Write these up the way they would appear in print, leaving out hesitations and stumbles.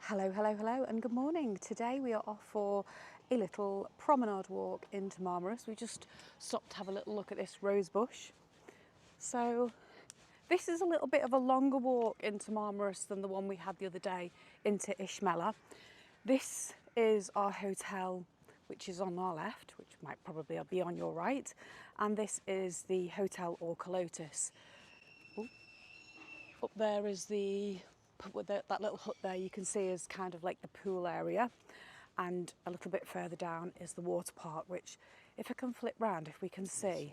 Hello, hello, hello, and good morning. Today we are off for a little promenade walk into Marmaris. We just stopped to have a little look at this rose bush. So this is a little bit of a longer walk into Marmaris than the one we had the other day into Ishmela. This is our hotel, which is on our left, which might probably be on your right, and this is the Hotel Orka Lotus. Ooh. Up there is that little hut there you can see is kind of like the pool area, and a little bit further down is the water park, which if I can flip round, if we can see.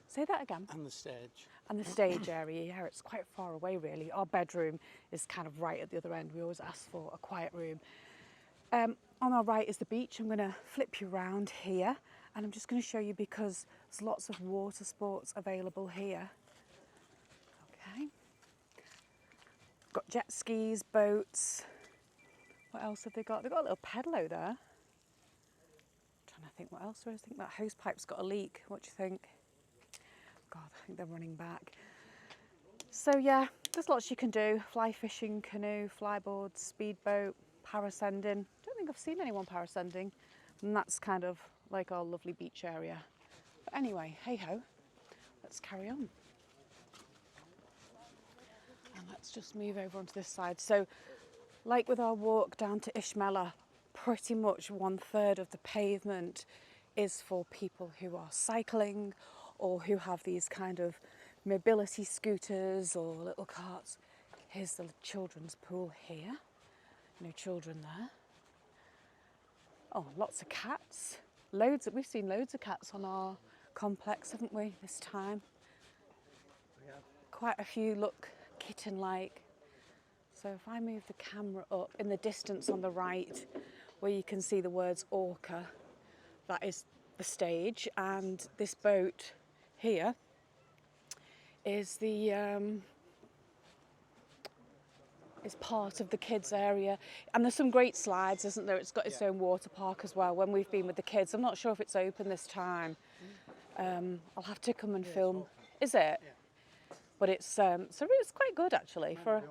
Say that again. And the stage. And the stage area, yeah, it's quite far away really. Our bedroom is kind of right at the other end. We always ask for a quiet room. On our right is the beach. I'm going to flip you around here, and I'm just going to show you because there's lots of water sports available here. Okay. Got jet skis, boats. What else have they got? They've got a little pedalo there. I'm trying to think what else there is. I think that hose pipe's got a leak. What do you think? God, I think they're running back. So yeah, there's lots you can do. Fly fishing, canoe, flyboard, speedboat, parascending. Don't think I've seen anyone parascending. And that's kind of like our lovely beach area. But anyway, hey ho, let's carry on. And let's just move over onto this side. So like with our walk down to Ishmela, pretty much 1/3 of the pavement is for people who are cycling or who have these kind of mobility scooters or little carts. Here's the children's pool here. No children there. Oh, lots of cats. We've seen loads of cats on our complex, haven't we, this time? Yeah. Quite a few look kitten-like. So if I move the camera up, in the distance on the right, where you can see the words Orka, that is the stage, and this boat here is is part of the kids area. And there's some great slides, isn't there? It's got its own water park as well when we've been with the kids. I'm not sure if it's open this time. I'll have to come and film. Is it? Yeah. But it's so it's quite good actually for.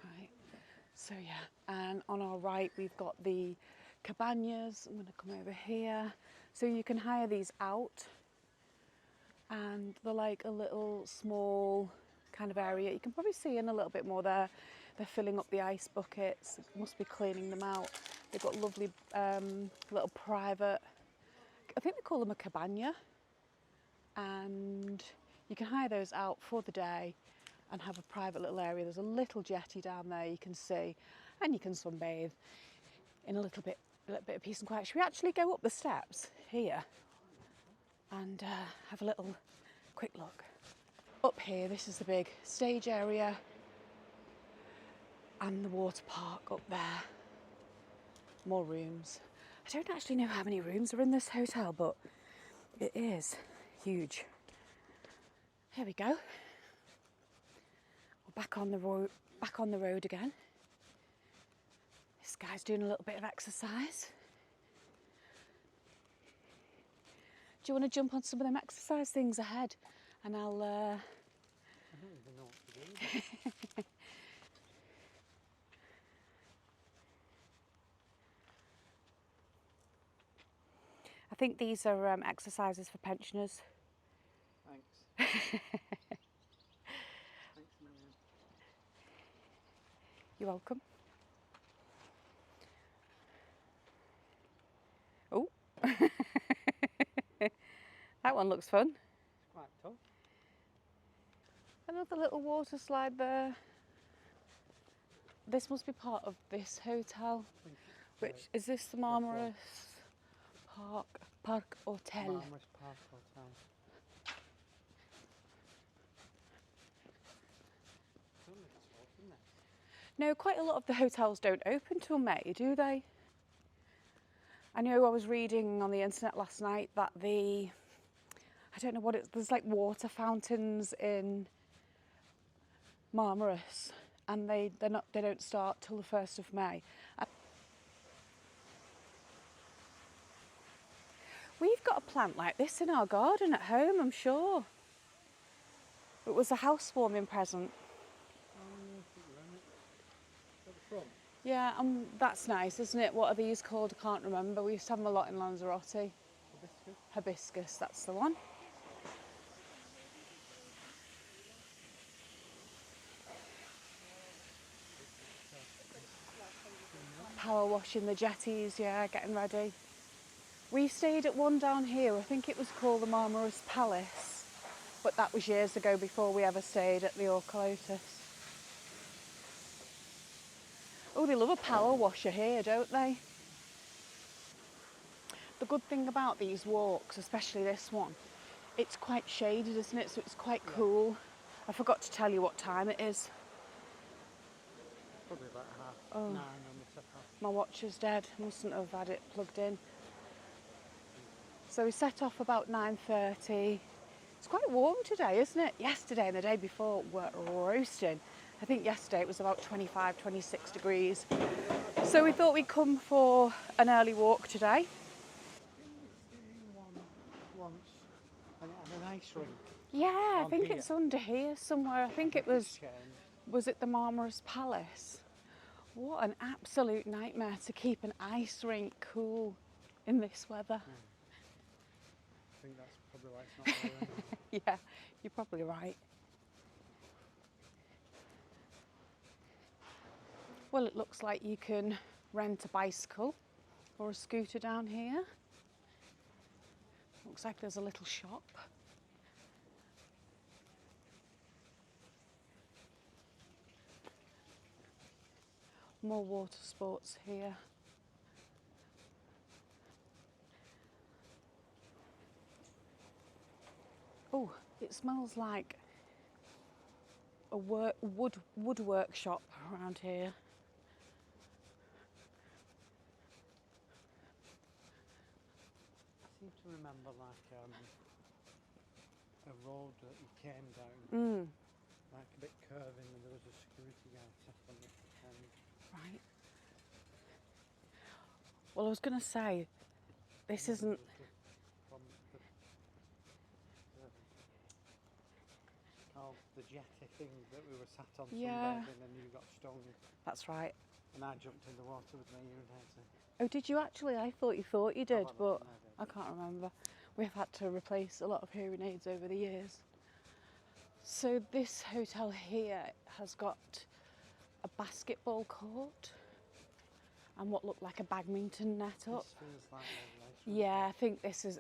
Right. So yeah, and on our right we've got the cabanas. I'm going to come over here. So you can hire these out, and they're like a little small kind of area. You can probably see in a little bit more there. They're filling up the ice buckets. Must be cleaning them out. They've got lovely little private, I think they call them a cabana, and you can hire those out for the day and have a private little area. There's a little jetty down there you can see, and you can sunbathe in a little bit of peace and quiet. Should we actually go up the steps here and have a little quick look? Up here, this is the big stage area and the water park up there. More rooms. I don't actually know how many rooms are in this hotel, but it is huge. Here we go. We're back on the road again. This guy's doing a little bit of exercise. Do you want to jump on some of them exercise things ahead? And I'll... I don't even know what to do. I think these are exercises for pensioners. Thanks. Thanks, Marianne. You're welcome. Oh, that one looks fun. It's quite tough. Another little water slide there. This must be part of this hotel. Which is this the Marmaris Park Hotel? Marmaris Park Hotel. No, quite a lot of the hotels don't open till May, do they? I know I was reading on the internet last night that I don't know what there's like water fountains in Marmaris, and they don't start till the 1st of May. We've got a plant like this in our garden at home, I'm sure. It was a housewarming present. Oh, Yeah, that's nice, isn't it? What are these called? I can't remember. We used to have them a lot in Lanzarote. Hibiscus. Hibiscus, that's the one. Power washing the jetties, yeah, getting ready. We stayed at one down here, I think it was called the Marmaris Palace, but that was years ago before we ever stayed at the Orka Lotus. Oh, they love a power washer here, don't they? The good thing about these walks, especially this one, it's quite shaded, isn't it? So it's quite cool. I forgot to tell you what time it is. Probably about half 9 on the top off. My watch is dead, mustn't have had it plugged in. So we set off about 9:30. It's quite warm today, isn't it? Yesterday and the day before were roasting. I think yesterday it was about 25, 26 degrees. So we thought we'd come for an early walk today. Once and it had an ice rink. Yeah, I On think here. it's under here somewhere. I think it was it the Marmaris Palace? What an absolute nightmare to keep an ice rink cool in this weather. I think that's probably why it's not there anymore. Yeah, you're probably right. Well, it looks like you can rent a bicycle or a scooter down here. Looks like there's a little shop. More water sports here. Oh, it smells like a wood workshop around here. I seem to remember like a road that you came down, like a bit curving, and there was a security guard sat on the end. Right. Well, I was going to say, this isn't... The jetty thing that we were sat on Yeah. sunbathing and you got stung. That's right. And I jumped in the water with my ear and Oh, did you actually? I thought you did, well, but I can't remember. We've had to replace a lot of hearing aids over the years. So this hotel here has got a basketball court and what looked like a badminton net up. This feels like a nice rink. Yeah,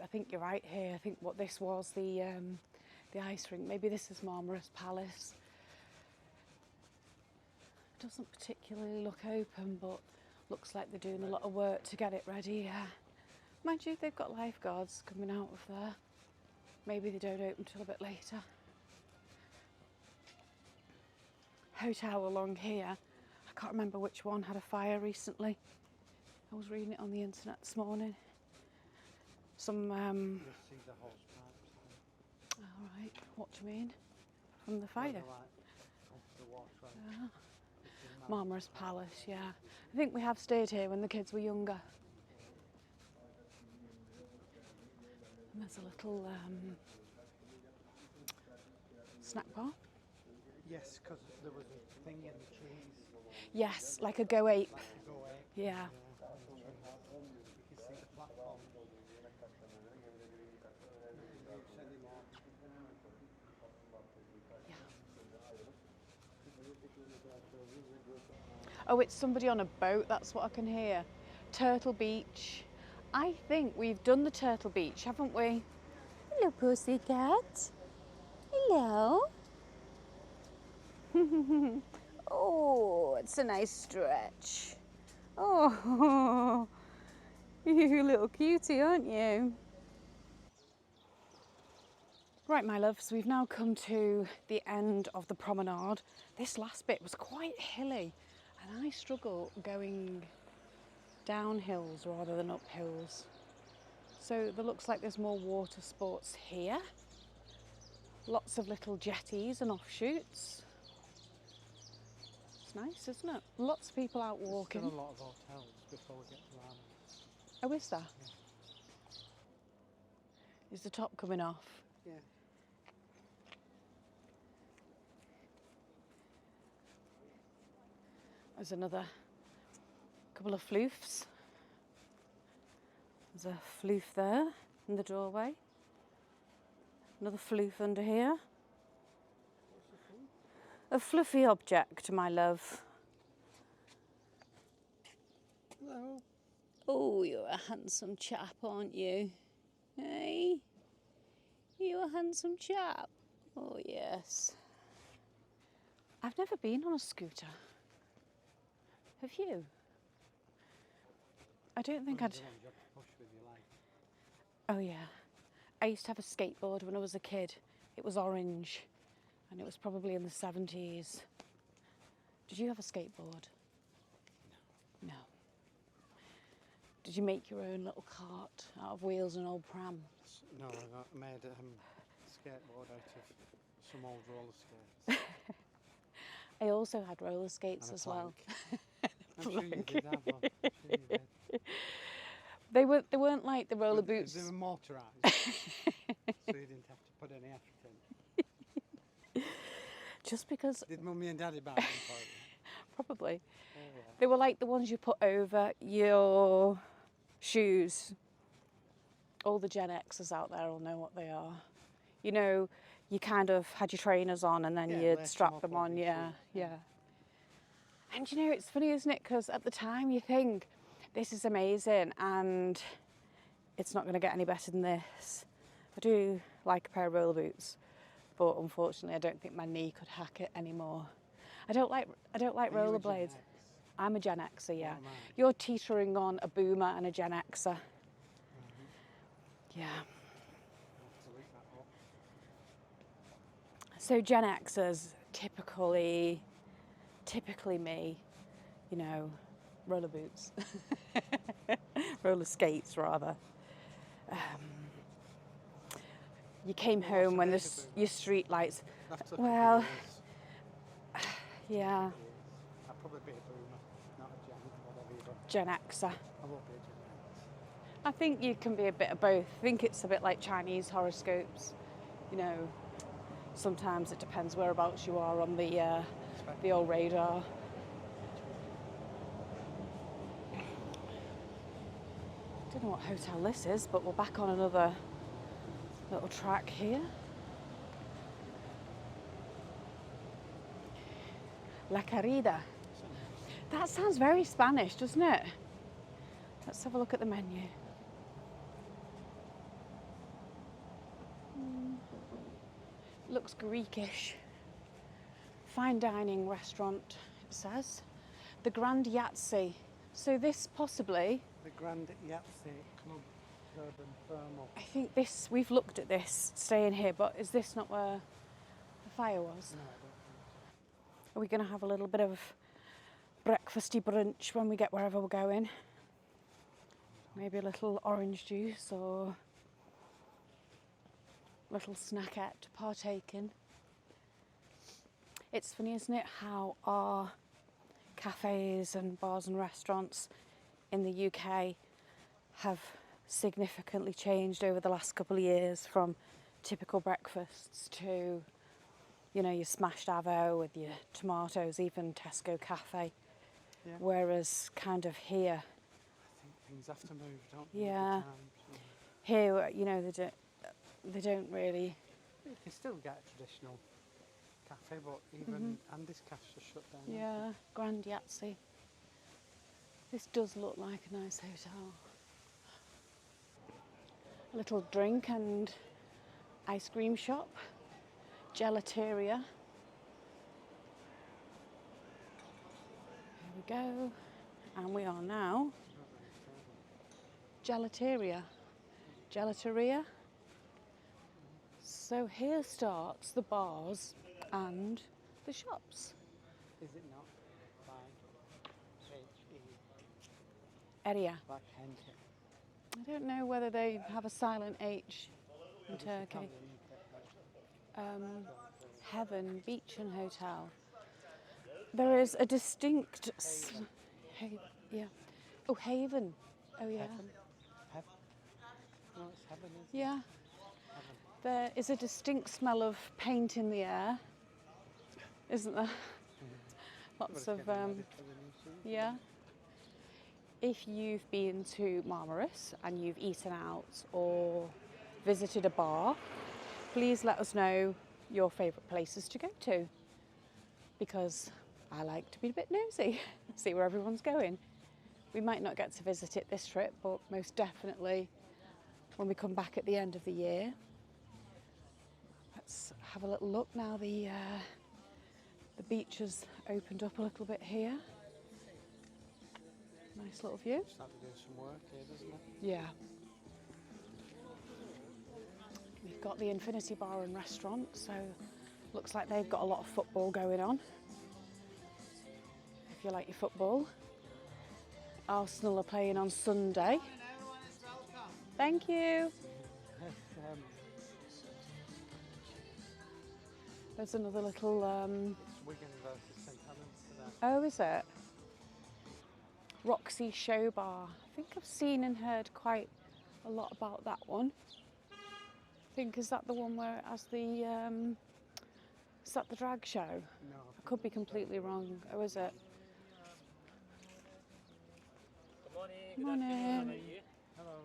I think you're right here. I think what this was the ice rink. Maybe this is Marmaris Palace. Doesn't particularly look open, but looks like they're doing a lot of work to get it ready. Yeah. Mind you, they've got lifeguards coming out of there. Maybe they don't open till a bit later. Hotel along here, I can't remember which one had a fire recently. I was reading it on the internet this morning. Some You'll see the hose pipes. all right, what do you mean? From the fire? The water. Marmaris Palace, yeah. I think we have stayed here when the kids were younger. And there's a little snack bar. Yes, because there was a thing in the trees. Yes, like a go ape. Go away. Yeah. You can see the platform. Oh, it's somebody on a boat, that's what I can hear. Turtle Beach. I think we've done the Turtle Beach, haven't we? Hello, pussycat. Hello. Oh, it's a nice stretch. Oh, you little cutie, aren't you? Right, my loves, we've now come to the end of the promenade. This last bit was quite hilly, and I struggle going down hills rather than up hills. So there looks like there's more water sports here. Lots of little jetties and offshoots. It's nice, isn't it? Lots of people out walking. There's still a lot of hotels before we get to Marmaris. Oh, is there? Yeah. Is the top coming off? Yeah. There's another couple of floofs. There's a floof there in the doorway. Another floof under here. A fluffy object, my love. Hello. Oh, you're a handsome chap, aren't you? Hey? You a handsome chap? Oh, yes. I've never been on a scooter. Have you? I don't think I'd... Oh, yeah. I used to have a skateboard when I was a kid. It was orange, and it was probably in the 70s. Did you have a skateboard? No. Did you make your own little cart out of wheels and old pram? No, I made a skateboard out of some old roller skates. I also had roller skates And a as well. I'm sure you did have one. I'm sure you did. They weren't like the roller boots. They were motorised, so you didn't have to put any effort in. Just because... Did Mummy and Daddy buy them for you? Probably. Oh, yeah. They were like the ones you put over your shoes. All the Gen Xers out there will know what they are. You know, you kind of had your trainers on and then Yeah, you'd lace strap them up them on on. your Yeah, feet, yeah. yeah. And you know, it's funny, isn't it? Because at the time you think, this is amazing and it's not going to get any better than this. I do like a pair of roller boots, but unfortunately I don't think my knee could hack it anymore. I don't like Are you a Gen rollerblades. X? I'm a Gen Xer, yeah. What am I? You're teetering on a boomer and a Gen Xer. Yeah. I'll have to look that up. So Gen Xers, typically me, you know, roller boots, roller skates rather. You came home when your street lights. That's up to Well, years. yeah, I'll probably be a boomer, not a Gen, whatever you do. Gen Xer. I won't be a Gen X. I think you can be a bit of both. I think it's a bit like Chinese horoscopes. You know, sometimes it depends whereabouts you are on the old radar. I don't know what hotel this is, but we're back on another little track here. La Carrida. That sounds very Spanish, doesn't it? Let's have a look at the menu. Looks Greekish. Fine dining restaurant, it says. The Grand Yahtzee. So this possibly, The Grand Yahtzee Club Urban Thermal. I think this, we've looked at this, staying here, but is this not where the fire was? No, I don't think Are we going to have a little bit of breakfasty brunch when we get wherever we're going? Maybe a little orange juice or little snackette to partake in. It's funny, isn't it, how our cafes and bars and restaurants in the UK have significantly changed over the last couple of years, from typical breakfasts to, you know, your smashed avo with your tomatoes, even Tesco cafe. Yeah. Whereas kind of here, I think things have to move, don't they? with the yeah, times, yeah. here, you know, they don't really. You can still get a traditional cafe, but even Andy's Cafe's just shut down. Yeah, Grand Yahtzee. This does look like a nice hotel. A little drink and ice cream shop. Gelateria. Here we go. And we are now Gelateria. Gelateria. So here starts the bars and the shops. Is it not like H-E, Area. like Henke? I don't know whether they have a silent H in Or does it Turkey. come in UK? Heaven Beach and Hotel. There is a distinct... yeah. Oh, Haven. Oh, yeah. Heaven? Heaven? No, it's Heaven, isn't it? Yeah. Heaven. There is a distinct smell of paint in the air, isn't there? Lots Everybody's of... getting ready for the new season. yeah. if you've been to Marmaris and you've eaten out or visited a bar, please let us know your favourite places to go to, because I like to be a bit nosy, see where everyone's going. We might not get to visit it this trip, but most definitely when we come back at the end of the year. Let's have a little look now. The beach has opened up a little bit here. Nice little view. Starting to do some work here, doesn't it? Yeah. We've got the Infinity Bar and Restaurant, so looks like they've got a lot of football going on. If you like your football. Arsenal are playing on Sunday. Thank you. There's another little... Wigan versus St Helens today. Oh, is it? Roxy Show Bar. I think I've seen and heard quite a lot about that one. I think, is that the one where it has the... is that the drag show? No. I could be completely wrong. Oh, is it? Good morning. Morning. Good afternoon. How are you? Hello.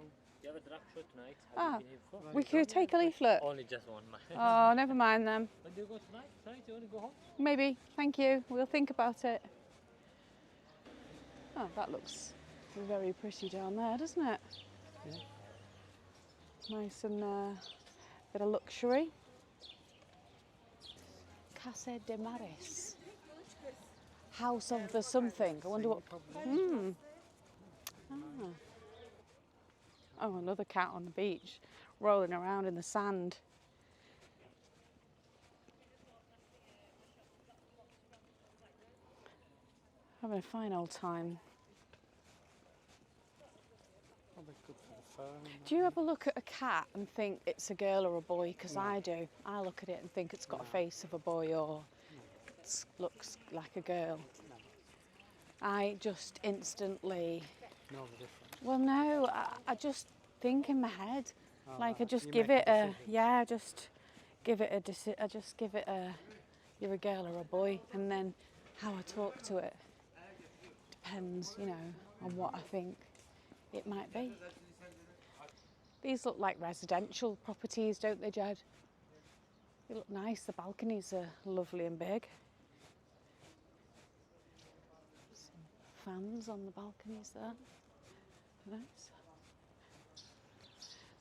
You have a drag show tonight. Ah, Have you been here before? we could take a leaflet. Only just one. Oh, never mind then. When do you go tonight? Tonight you want to go home? Maybe. Thank you. We'll think about it. Oh, that looks very pretty down there, doesn't it? Yeah. Nice and bit of luxury. Casa de Maris. House of the something. I wonder what... Ah. Oh, another cat on the beach, rolling around in the sand. Having a fine old time. Probably good for the fur. Do you ever look at a cat and think it's a girl or a boy? Because I do. I look at it and think it's got a face of a boy or it looks like a girl. No. I just instantly... Know the difference. Well, no, I just think in my head. Oh, Like I right. just You give make it a a... decision. Yeah, I just give it a... I just give it a... You're a girl or a boy. And then how I talk to it depends, you know, on what I think it might be. These look like residential properties, don't they, Jed? They look nice. The balconies are lovely and big. Some fans on the balconies there. Nice.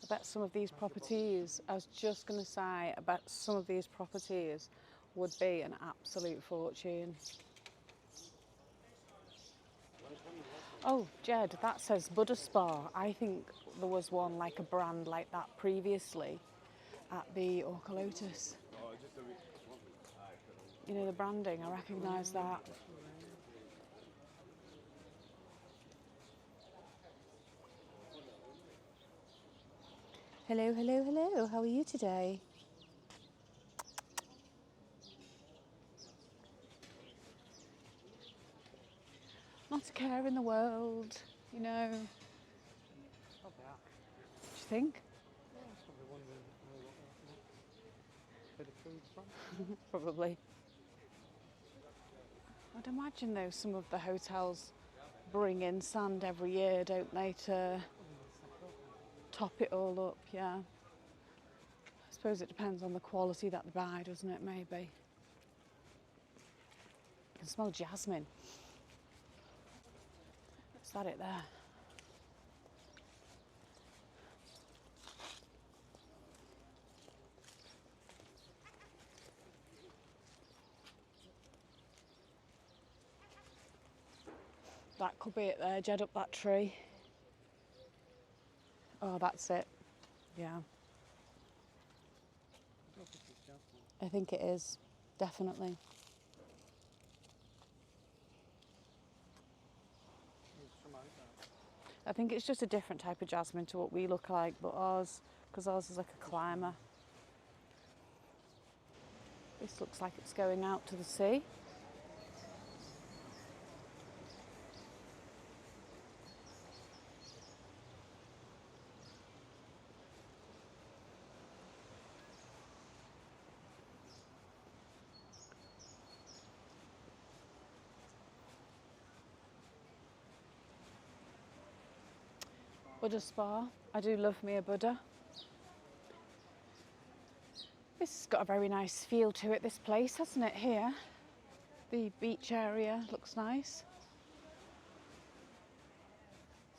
I bet some of these properties, I was just going to say, I bet some of these properties would be an absolute fortune. Oh, Jed, that says Buddha Spa. I think there was one like a brand like that previously at the Orka Lotus. You know, the branding, I recognise that. Hello, hello, hello. How are you today? Not a care in the world, you know. Probably are. What do you think? Yeah, that's probably wondering what next bit of food's from. Probably. I'd imagine though some of the hotels bring in sand every year, don't they, to top it all up, yeah. I suppose it depends on the quality that they buy, doesn't it, maybe. I can smell jasmine. Is that it there? That could be it there, Jed, up that tree. Oh, that's it. Yeah. I don't think it's jasmine. I think it is, definitely. It's some like that. I think it's just a different type of jasmine to what we look like, but ours, because ours is like a climber. This looks like it's going out to the sea. Buddha spa. I do love me a Buddha. This has got a very nice feel to it, this place, hasn't it, here? The beach area looks nice.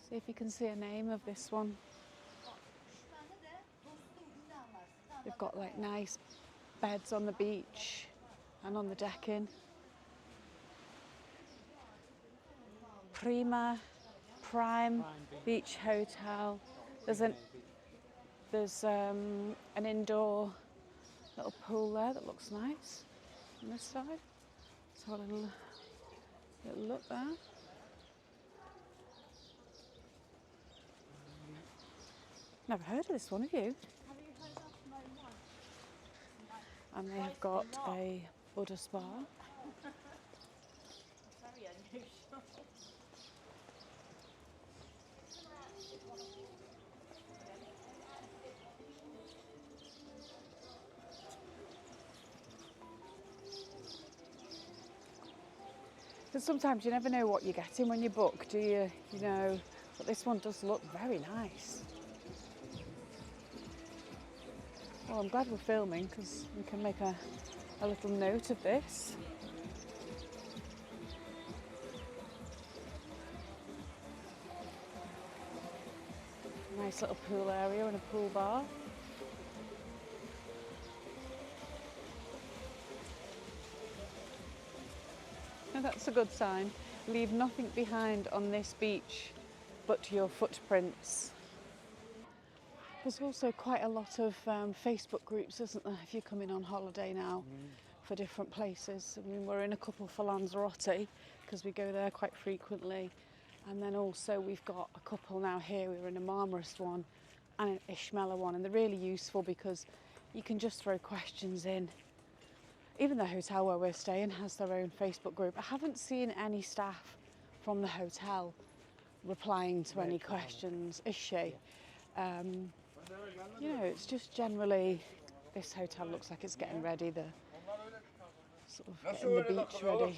See if you can see a name of this one. They've got like nice beds on the beach and on the decking. Prime Beach Hotel. There's an indoor little pool there that looks nice on this side. Let's have a little look there. Never heard of this one, have you? Have you heard of Marmaris? And they have got a Buddha spa. Very unusual. Because sometimes you never know what you're getting when you book, do you? You know, but this one does look very nice. Well, I'm glad we're filming because we can make a little note of this. Nice little pool area and a pool bar. And that's a good sign. Leave nothing behind on this beach but your footprints. There's also quite a lot of Facebook groups, isn't there, if you're coming on holiday now for different places. I mean, we're in a couple for Lanzarote because we go there quite frequently. And then also we've got a couple now here. We're in a Marmaris one and an Ishmela one. And they're really useful because you can just throw questions in. Even the hotel where we're staying has their own Facebook group. I haven't seen any staff from the hotel replying to any questions, is she? You know, it's just generally, this hotel looks like it's getting ready, the sort of getting the beach ready.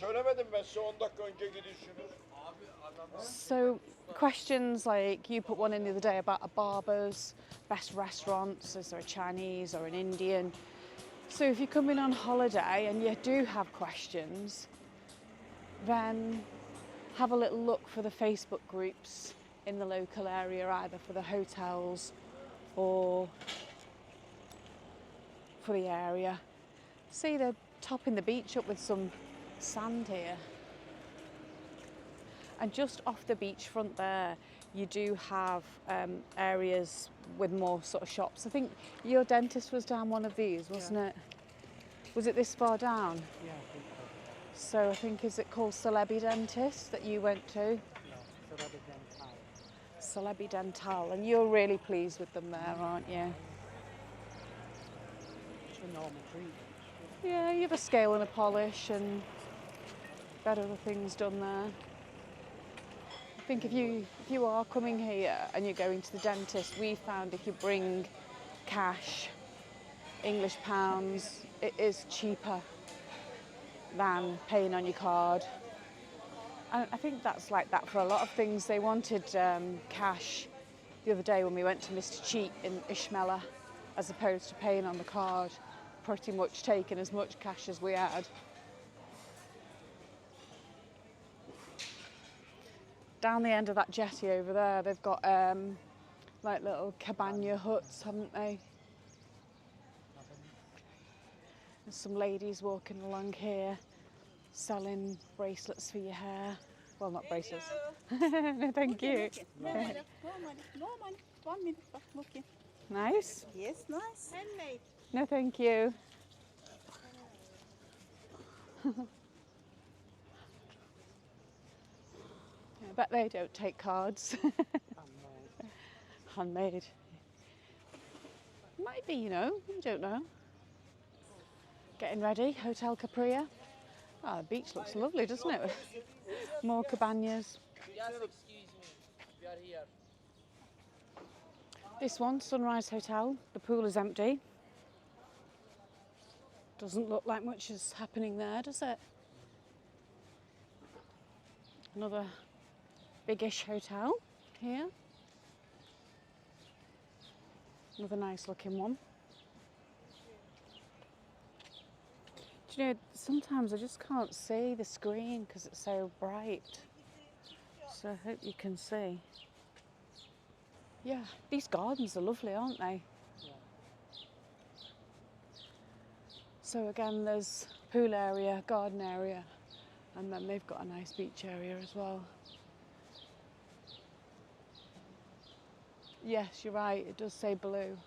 So questions like you put one in the other day about a barber's, best restaurants, is there a Chinese or an Indian? So if you're coming on holiday and you do have questions, then have a little look for the Facebook groups in the local area, either for the hotels or for the area. See, they're topping the beach up with some sand here. And just off the beachfront there, you do have areas with more sort of shops. I think your dentist was down one of these, wasn't it? Was it this far down? Yeah, I think so. So I think, is it called Celebi Dentist that you went to? No, Celebi Dental, and you're really pleased with them there, aren't you? it's a normal treatment. Yeah, you have a scale and a polish and better things done there. I think if you are coming here and you're going to the dentist, we found if you bring cash, English pounds, it is cheaper than paying on your card. And I think that's like that for a lot of things. They wanted cash the other day when we went to Mr. Cheap in Ishmela, as opposed to paying on the card, pretty much taking as much cash as we had. Down the end of that jetty over there, they've got like little cabana huts, haven't they? There's some ladies walking along here, selling bracelets for your hair. Well, not bracelets. No, thank you. No money. 1 minute, looking. Nice. Yes, nice. Handmade. No, thank you. I bet they don't take cards. Handmade. Might be, you know, you don't know. Getting ready, Hotel Capria. Oh, the beach looks lovely, doesn't it? More cabanas. Yes, excuse me. We are here. This one, Sunrise Hotel, the pool is empty. Doesn't look like much is happening there, does it? Another biggish hotel here. Another nice looking one. Do you know, sometimes I just can't see the screen because it's so bright. So I hope you can see. Yeah, these gardens are lovely, aren't they? Yeah. So again, there's pool area, garden area, and then they've got a nice beach area as well. Yes, you're right, it does say blue.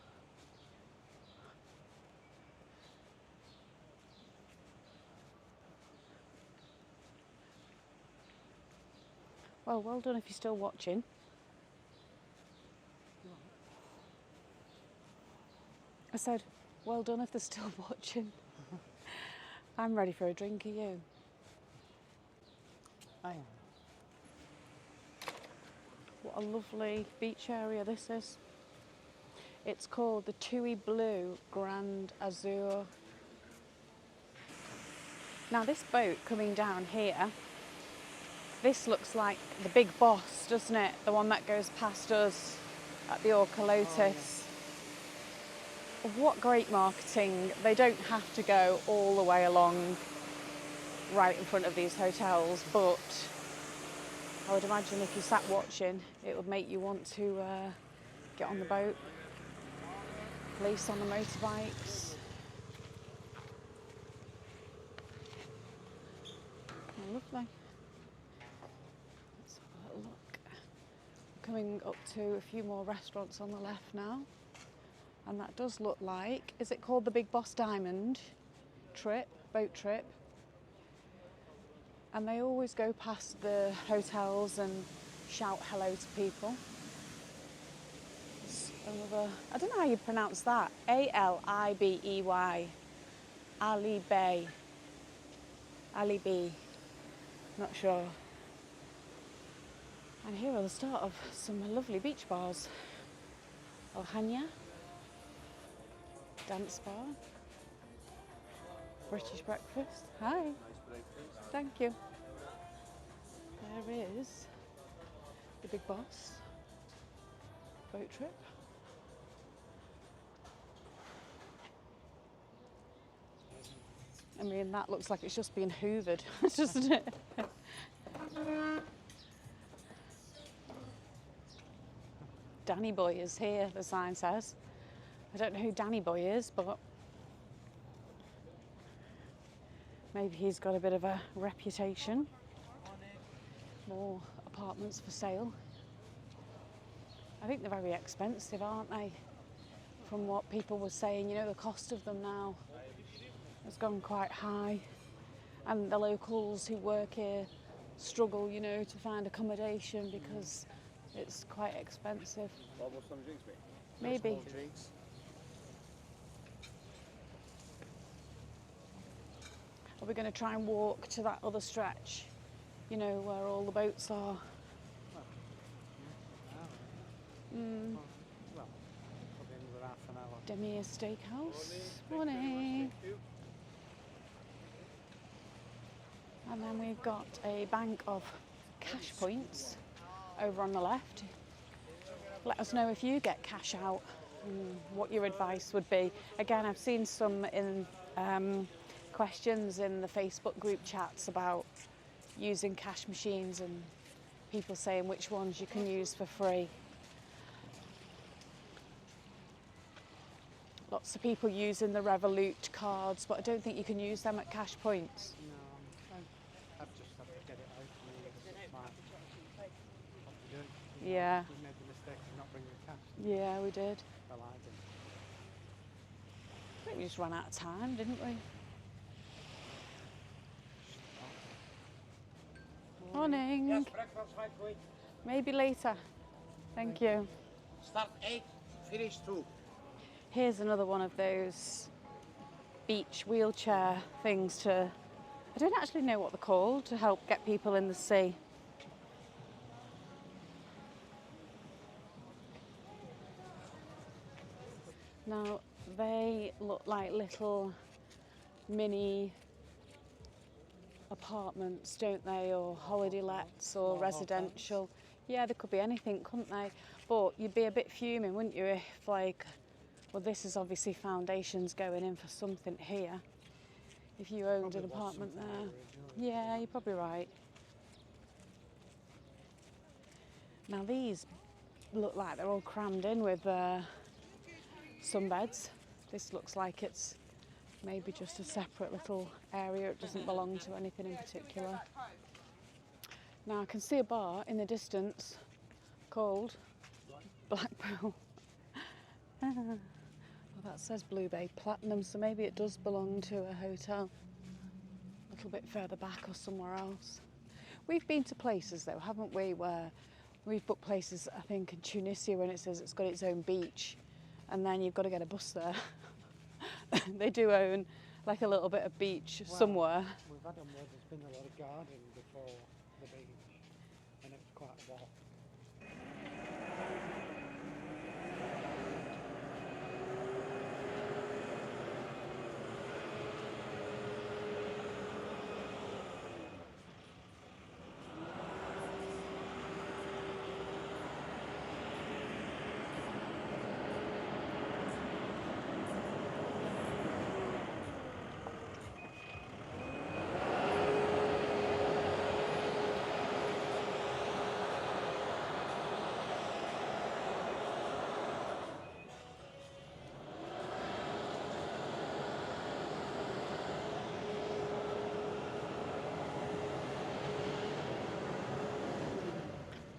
Well, well done if you're still watching. I said, well done if they're still watching. I'm ready for a drink, are you? I am. What a lovely beach area this is. It's called the Tui Blue Grand Azure. Now this boat coming down here, this looks like the Big Boss, doesn't it? The one that goes past us at the Orka Lotus. Oh, yeah. What great marketing. They don't have to go all the way along right in front of these hotels, but I would imagine if you sat watching, it would make you want to get on the boat, police on the motorbikes. Oh, lovely. Let's have a little look. Coming up to a few more restaurants on the left now, and that does look like, is it called the Big Boss Diamond trip, boat trip? And they always go past the hotels and shout hello to people. It's another, I don't know how you pronounce that. A-L-I-B-E-Y. Ali Bay. Ali B. Not sure. And here are the start of some lovely beach bars. Ohania. Dance bar. British breakfast. Hi. Thank you. There is the Big Boss boat trip. I mean, that looks like it's just been hoovered, doesn't it? Danny Boy is here, the sign says. I don't know who Danny Boy is, but maybe he's got a bit of a reputation. More apartments for sale. I think they're very expensive, aren't they? From what people were saying, you know, the cost of them now has gone quite high. And the locals who work here struggle, you know, to find accommodation because it's quite expensive. Some drinks, mate? Maybe. Small drinks. Are we going to try and walk to that other stretch, you know, where all the boats are? Well, probably another half an hour. Demir Steakhouse. Morning. And then we've got a bank of cash points over on the left. Let us know if you get cash out and what your advice would be. Again, I've seen some in questions in the Facebook group chats about using cash machines and people saying which ones you can use for free. Lots of people using the Revolut cards, but I don't think you can use them at cash points. No, I've just had to get it out and it's fine. What to do? Yeah. We made the mistake of not bringing cash. Yeah, we did. Well, I did. I think we just ran out of time, didn't we? Morning. Yes, breakfast right away. Maybe later. Thank you. Start 8, finish 2. Here's another one of those beach wheelchair things to, I don't actually know what they're called, to help get people in the sea. Now, they look like little mini apartments, don't they, or holiday lets or residential. Yeah, there could be anything, couldn't they? But you'd be a bit fuming, wouldn't you, if like Well, this is obviously foundations going in for something here. If you owned Probably an was apartment something there. originally. Yeah, you're probably right. Now these look like they're all crammed in with sunbeds. This looks like it's maybe just a separate little area. It doesn't belong to anything in particular. Now I can see a bar in the distance called Blackpool. Oh, that says Blue Bay Platinum, so maybe it does belong to a hotel a little bit further back or somewhere else. We've been to places though, haven't we, where we've booked places, I think in Tunisia, when it says it's got its own beach, and then you've got to get a bus there. They do own like a little bit of beach somewhere. We've had them where there's been a lot of garden before the beach, and it's quite a walk.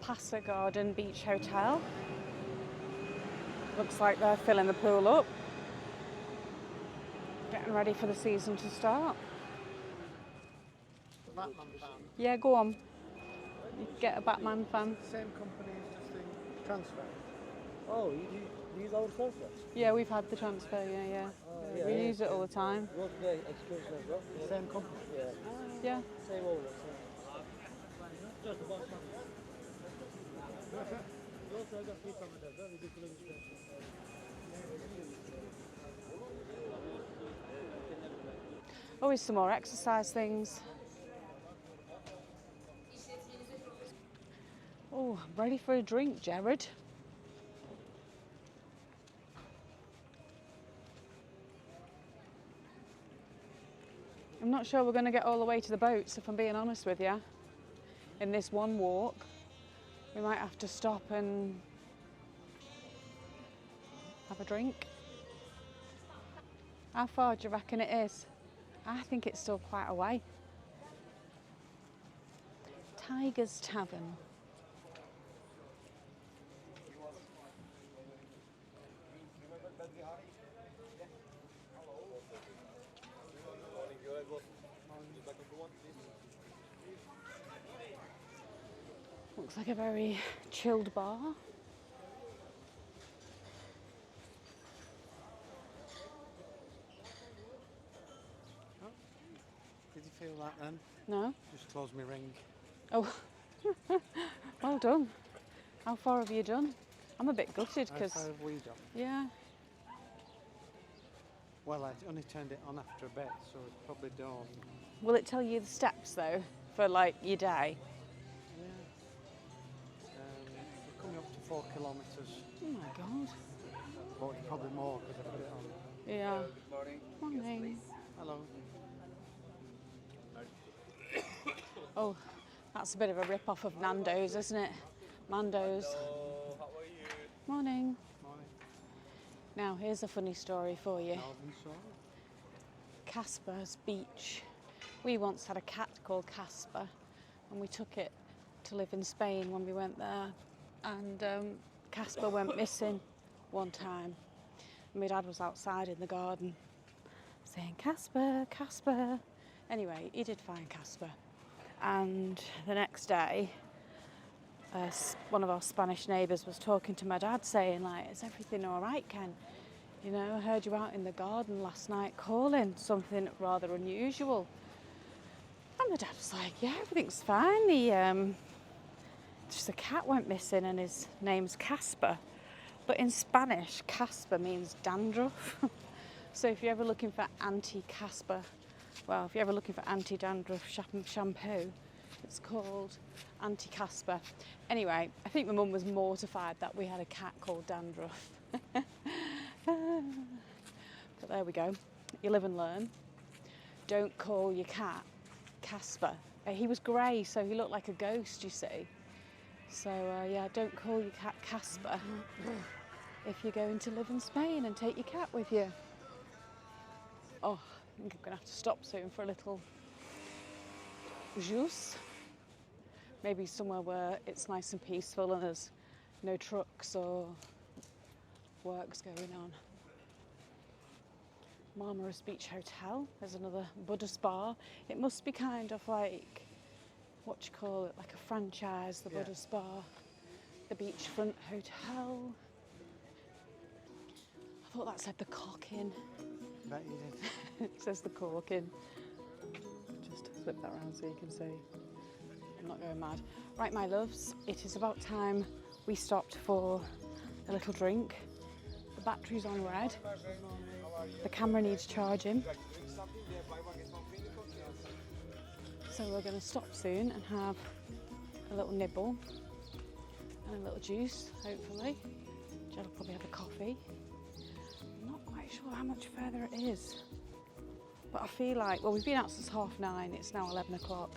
Passa Garden Beach Hotel. Looks like they're filling the pool up. Getting ready for the season to start. The Batman fan. Yeah, go on. You can get a Batman fan. Same company as this thing, transfer. Oh, you use our transfer? Yeah, we've had the transfer, yeah. Yeah, We yeah. use it all the time. What's the excursion as well? The same company. Yeah. Yeah. Same owner. Just about also, I got people with a very different Always some more exercise things. Oh, I'm ready for a drink, Jared. I'm not sure we're going to get all the way to the boats, if I'm being honest with you. In this one walk, we might have to stop and have a drink. How far do you reckon it is? I think it's still quite a way. Tiger's Tavern. Looks like a very chilled bar. Did you feel that then? No? Just close my ring. Oh, well done. How far have you done? I'm a bit gutted How because, far have we done? yeah, Well, I only turned it on after a bit, so it's probably done. will it tell you the steps though for like your day? Yeah. We're coming up to 4 kilometres, Oh my God. but it's probably more because I put it on. Yeah. Morning. Morning. Hello. Oh, that's a bit of a rip-off of Nando's, isn't it? Mando's. How are you? Morning. Morning. Now, here's a funny story for you. Northern Shore. Casper's Beach. We once had a cat called Casper, and we took it to live in Spain when we went there. And Casper went missing one time. And my dad was outside in the garden saying, Casper, Casper. Anyway, he did find Casper. And the next day, one of our Spanish neighbours was talking to my dad saying, like, is everything all right, Ken? You know, I heard you out in the garden last night calling, something rather unusual. And my dad was like, yeah, everything's fine. Just a cat went missing and his name's Casper. But in Spanish, Casper means dandruff. So if you're ever looking for anti-Casper, well, if you're ever looking for anti-dandruff shampoo, it's called Anti-Casper. Anyway, I think my mum was mortified that we had a cat called Dandruff. But there we go. You live and learn. Don't call your cat Casper. He was grey, so he looked like a ghost, you see. So yeah, don't call your cat Casper if you're going to live in Spain and take your cat with you. Oh, I think I'm going to have to stop soon for a little juice. Maybe somewhere where it's nice and peaceful and there's no trucks or works going on. Marmaris Beach Hotel. There's another Buddhist bar. It must be kind of like, what do you call it, like a franchise, the Buddhist bar. The Beachfront Hotel. I thought that said the Cock Inn. Bet you did. It says the Cork Inn. Just flip that around so you can see. I'm not going mad. Right, my loves, it is about time we stopped for a little drink. The battery's on red. The camera needs charging. So we're going to stop soon and have a little nibble and a little juice, hopefully. Jill will probably have a coffee. I'm not quite sure how much further it is. But I feel like, well, we've been out since 9:30, it's now 11 o'clock.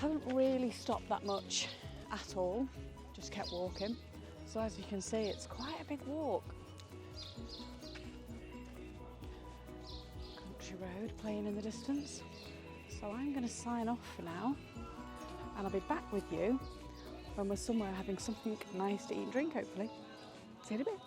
Haven't really stopped that much at all, just kept walking. So as you can see, it's quite a big walk. Country road playing in the distance. So I'm going to sign off for now, and I'll be back with you when we're somewhere having something nice to eat and drink, hopefully. See you in a bit.